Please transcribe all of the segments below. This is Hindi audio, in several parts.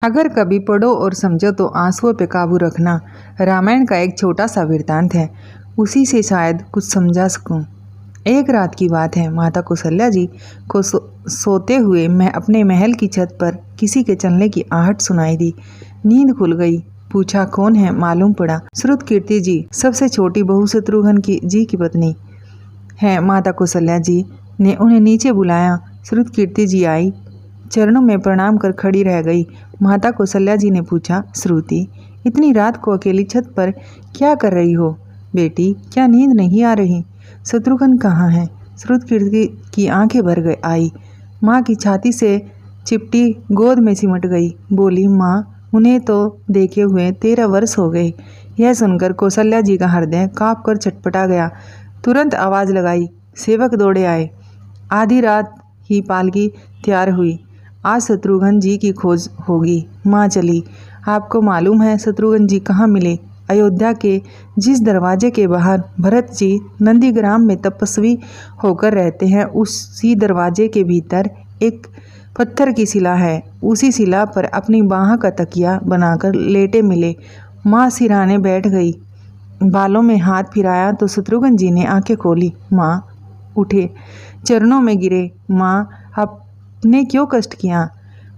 अगर कभी पढ़ो और समझो तो आंसुओं पे काबू रखना। रामायण का एक छोटा सा वृत्तांत है, उसी से शायद कुछ समझा सकूं। एक रात की बात है, माता कौशल्या जी को सोते हुए मैं अपने महल की छत पर किसी के चलने की आहट सुनाई दी। नींद खुल गई। पूछा कौन है, मालूम पड़ा श्रुतकीर्ति जी, सबसे छोटी बहू शत्रुघ्न जी की पत्नी है। माता कौशल्या जी ने उन्हें नीचे बुलाया। श्रुतकीर्ति जी आई, चरणों में प्रणाम कर खड़ी रह गई। माता कौशल्या जी ने पूछा, श्रुति इतनी रात को अकेली छत पर क्या कर रही हो? बेटी क्या नींद नहीं आ रही? शत्रुघ्न कहाँ है? श्रुतकीर्ति की आंखें भर गई आई, माँ की छाती से चिपटी गोद में सिमट गई। बोली, माँ उन्हें तो देखे हुए 13 वर्ष हो गए। यह सुनकर कौशल्या जी का हृदय काँप कर छटपटा गया। तुरंत आवाज़ लगाई, सेवक दौड़े आए। आधी रात ही पालकी तैयार हुई। आज शत्रुघ्न जी की खोज होगी। माँ चली। आपको मालूम है शत्रुघ्न जी कहाँ मिले? अयोध्या के जिस दरवाजे के बाहर भरत जी नंदीग्राम में तपस्वी होकर रहते हैं, उसी दरवाजे के भीतर एक पत्थर की शिला है। उसी शिला पर अपनी बाह का तकिया बनाकर लेटे मिले। माँ सिरहाने बैठ गई। बालों में हाथ फिराया तो शत्रुघ्न जी ने आंखें खोली। माँ उठे, चरणों में गिरे। माँ आपने क्यों कष्ट किया?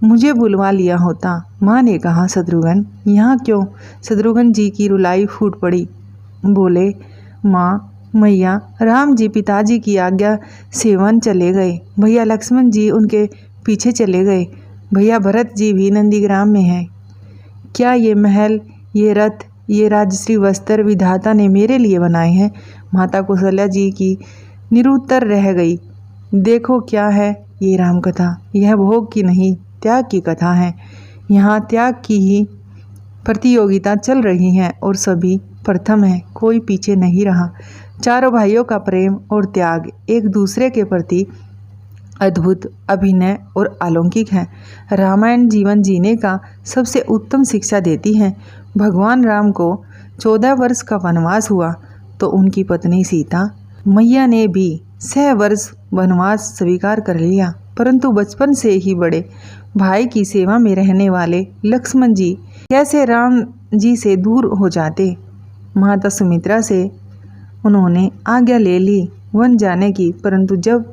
मुझे बुलवा लिया होता। माँ ने कहा, शत्रुघ्न यहाँ क्यों? शत्रुघ्न जी की रुलाई फूट पड़ी। बोले, माँ मैया राम जी पिताजी की आज्ञा से वन चले गए। भैया लक्ष्मण जी उनके पीछे चले गए। भैया भरत जी भी नंदीग्राम में हैं। क्या ये महल, ये रथ, ये राजश्री वस्त्र विधाता ने मेरे लिए बनाए हैं? माता कौशल्या जी की निरुत्तर रह गई। देखो क्या है ये राम कथा, यह भोग की नहीं त्याग की कथा है। यहाँ त्याग की ही प्रतियोगिता चल रही है और सभी प्रथम है, कोई पीछे नहीं रहा। चारों भाइयों का प्रेम और त्याग एक दूसरे के प्रति अद्भुत, अभिनय और अलौकिक है। रामायण जीवन जीने का सबसे उत्तम शिक्षा देती है। भगवान राम को 14 वर्ष का वनवास हुआ तो उनकी पत्नी सीता मैया ने भी 6 वर्ष वनवास स्वीकार कर लिया, परंतु बचपन से ही बड़े भाई की सेवा में रहने वाले लक्ष्मण जी कैसे राम जी से दूर हो जाते। माता सुमित्रा से उन्होंने आज्ञा ले ली वन जाने की, परंतु जब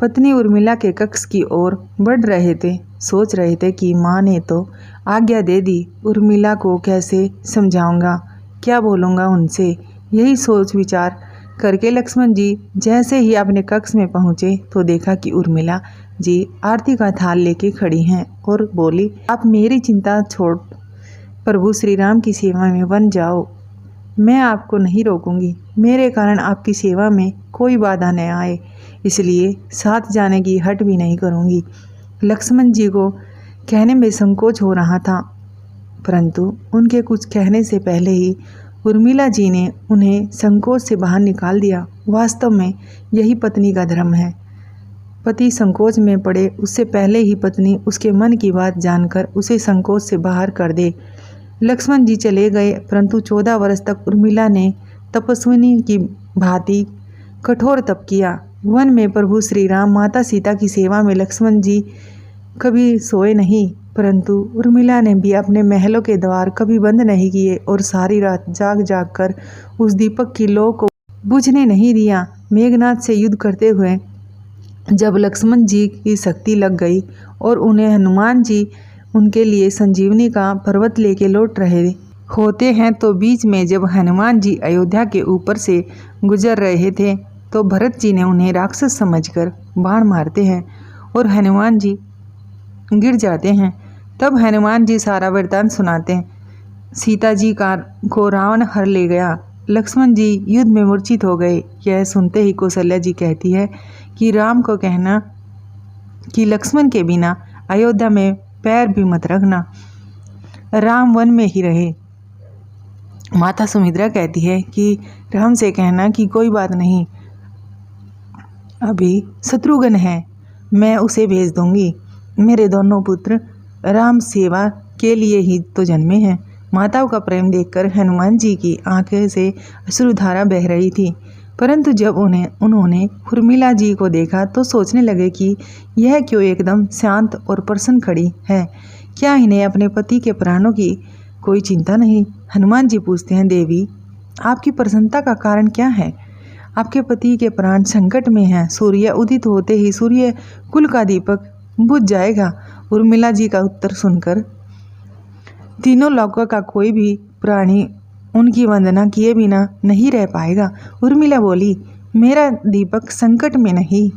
पत्नी उर्मिला के कक्ष की ओर बढ़ रहे थे, सोच रहे थे कि माँ ने तो आज्ञा दे दी, उर्मिला को कैसे समझाऊंगा, क्या बोलूँगा उनसे। यही सोच विचार करके लक्ष्मण जी जैसे ही अपने कक्ष में पहुँचे तो देखा कि उर्मिला जी आरती का थाल लेके खड़ी हैं और बोली, आप मेरी चिंता छोड़ प्रभु श्री राम की सेवा में वन जाओ। मैं आपको नहीं रोकूंगी। मेरे कारण आपकी सेवा में कोई बाधा न आए, इसलिए साथ जाने की हट भी नहीं करूंगी। लक्ष्मण जी को कहने में संकोच हो रहा था, परंतु उनके कुछ कहने से पहले ही उर्मिला जी ने उन्हें संकोच से बाहर निकाल दिया। वास्तव में यही पत्नी का धर्म है। पति संकोच में पड़े उससे पहले ही पत्नी उसके मन की बात जानकर उसे संकोच से बाहर कर दे। लक्ष्मण जी चले गए, परंतु 14 वर्ष तक उर्मिला ने तपस्विनी की भांति कठोर तप किया। वन में प्रभु श्री राम माता सीता की सेवा में लक्ष्मण जी कभी सोए नहीं, परंतु उर्मिला ने भी अपने महलों के द्वार कभी बंद नहीं किए और सारी रात जाग जाग कर उस दीपक की लौ को बुझने नहीं दिया। मेघनाथ से युद्ध करते हुए जब लक्ष्मण जी की शक्ति लग गई और उन्हें हनुमान जी उनके लिए संजीवनी का पर्वत लेके लौट रहे होते हैं, तो बीच में जब हनुमान जी अयोध्या के ऊपर से गुजर रहे थे तो भरत जी ने उन्हें राक्षस समझकर बाण मारते हैं और हनुमान जी गिर जाते हैं। तब हनुमान जी सारा वृत्तांत सुनाते हैं। सीता जी को रावण हर ले गया। लक्ष्मण जी युद्ध में मूर्छित हो गए। यह सुनते ही कौशल्या जी कहती है कि राम को कहना कि लक्ष्मण के बिना अयोध्या में पैर भी मत रखना, राम वन में ही रहे। माता सुमित्रा कहती है कि राम से कहना कि कोई बात नहीं, अभी शत्रुघ्न है, मैं उसे भेज दूंगी। मेरे दोनों पुत्र राम सेवा के लिए ही तो जन्मे हैं। माताओं का प्रेम देखकर हनुमान जी की आंखें से अश्रुधारा बह रही थी, परंतु जब उन्होंने उर्मिला जी को देखा तो सोचने लगे कि यह क्यों एकदम शांत और प्रसन्न खड़ी है। क्या इन्हें अपने पति के प्राणों की कोई चिंता नहीं? हनुमान जी पूछते हैं, देवी आपकी प्रसन्नता का कारण क्या है? आपके पति के प्राण संकट में हैं। सूर्य उदित होते ही सूर्य कुल का दीपक बुझ जाएगा। उर्मिला जी का उत्तर सुनकर तीनों लोकों का कोई भी प्राणी उनकी वंदना किए बिना नहीं रह पाएगा। उर्मिला बोली, मेरा दीपक संकट में नहीं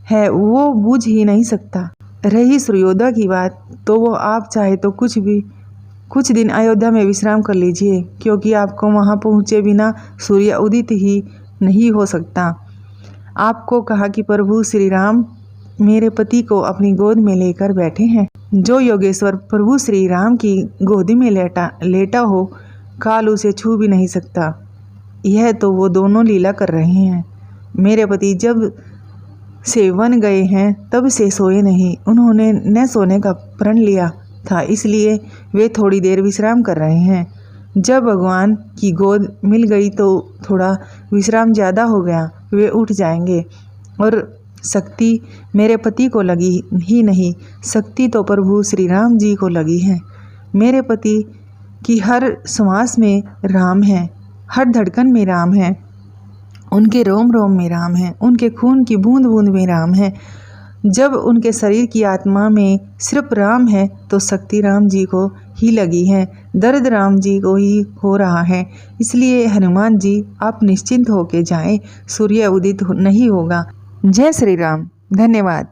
है, वो बुझ ही नहीं सकता। रही सूर्योदय की बात, तो वो आप चाहे तो कुछ दिन अयोध्या में विश्राम कर लीजिए, क्योंकि आपको वहाँ पहुँचे बिना सूर्य उदित ही नहीं हो सकता। आपको कहा कि प्रभु श्री राम मेरे पति को अपनी गोद में लेकर बैठे हैं। जो योगेश्वर प्रभु श्री राम की गोदी में लेटा हो, काल उसे छू भी नहीं सकता। यह तो वो दोनों लीला कर रहे हैं। मेरे पति जब से वन गए हैं तब से सोए नहीं। उन्होंने न सोने का प्रण लिया था, इसलिए वे थोड़ी देर विश्राम कर रहे हैं। जब भगवान की गोद मिल गई तो थोड़ा विश्राम ज़्यादा हो गया, वे उठ जाएंगे। और शक्ति मेरे पति को लगी ही नहीं, शक्ति तो प्रभु श्री राम जी को लगी है। मेरे पति की हर श्वास में राम है, हर धड़कन में राम है, उनके रोम रोम में राम है, उनके खून की बूंद बूंद में राम है। जब उनके शरीर की आत्मा में सिर्फ राम है तो शक्ति राम जी को ही लगी है, दर्द राम जी को ही हो रहा है। इसलिए हनुमान जी आप निश्चिंत होके जाएं, सूर्य उदित नहीं होगा। जय श्री राम। धन्यवाद।